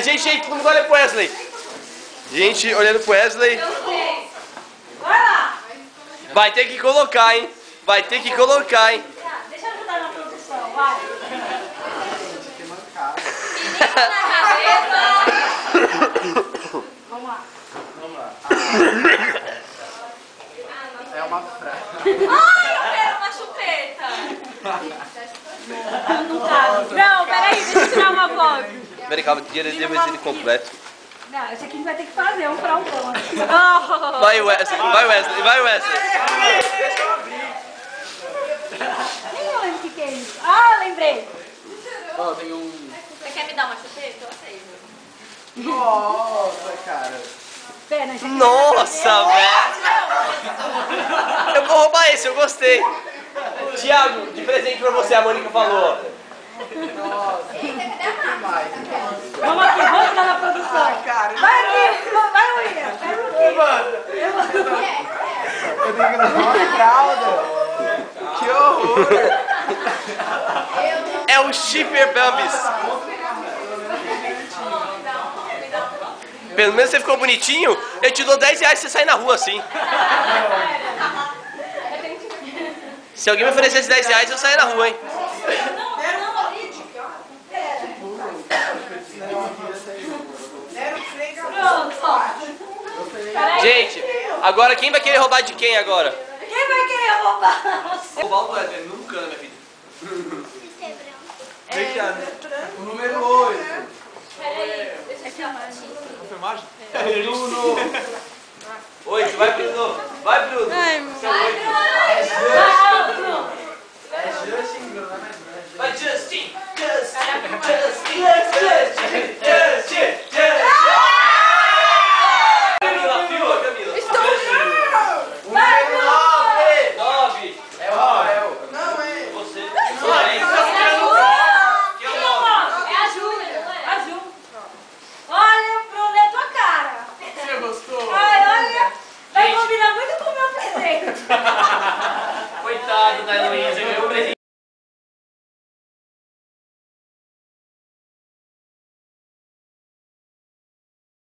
Gente, todo mundo olha pro Wesley. Gente, olhando pro Wesley. Vai lá. Vai ter que colocar, hein? Vai ter que colocar, hein? Deixa eu ajudar na produção, vai. Vamos lá. É uma frase. Ai, eu quero uma chupeta. Não cabe. Não, peraí, deixa eu tirar uma foto. Peraí, calma, tira ele completo. Não, esse aqui a gente vai ter que fazer um frontão. Vai Wesley, vai Wesley, vai Wesley. Nem eu lembro o que é isso. Ah, lembrei. Ó, tem um... Você quer me dar uma chupeta? Eu aceito. Nossa, cara. Pena, gente. Nossa, velho. Eu vou roubar esse, eu gostei. Thiago, de presente pra você, a Mônica falou. Nossa. Demais. Vamos aqui, vamos lá na produção. Cara, Vai aqui, vai, William. Pega aqui. eu tenho que lavar uma fralda. Que horror. É o Shipper Bambis. Pelo menos você ficou bonitinho, eu te dou 10 reais se você sair na rua assim. Se alguém me oferecesse 10 reais, eu saia na rua, hein? Gente, agora quem vai querer roubar de quem agora? Quem vai querer roubar? Roubar o Wesley, nunca na minha vida. O número 8. Peraí, deixa eu tirar uma fotinha. Filmagem? Bruno! Oi, vai Bruno! Vai Bruno! Vai, Bruno. É Justin, Bruno, não é mais Bruno. Vai Justin! Camila, viu? Camila. O número 9. 9. É o Rafael. Não, é. Você. É a Júlia, não é? A Ju. Olha, Bruno, é a tua cara. Você gostou? Ai, olha. Vai combinar muito com o meu presente. Coitado da Heloísa.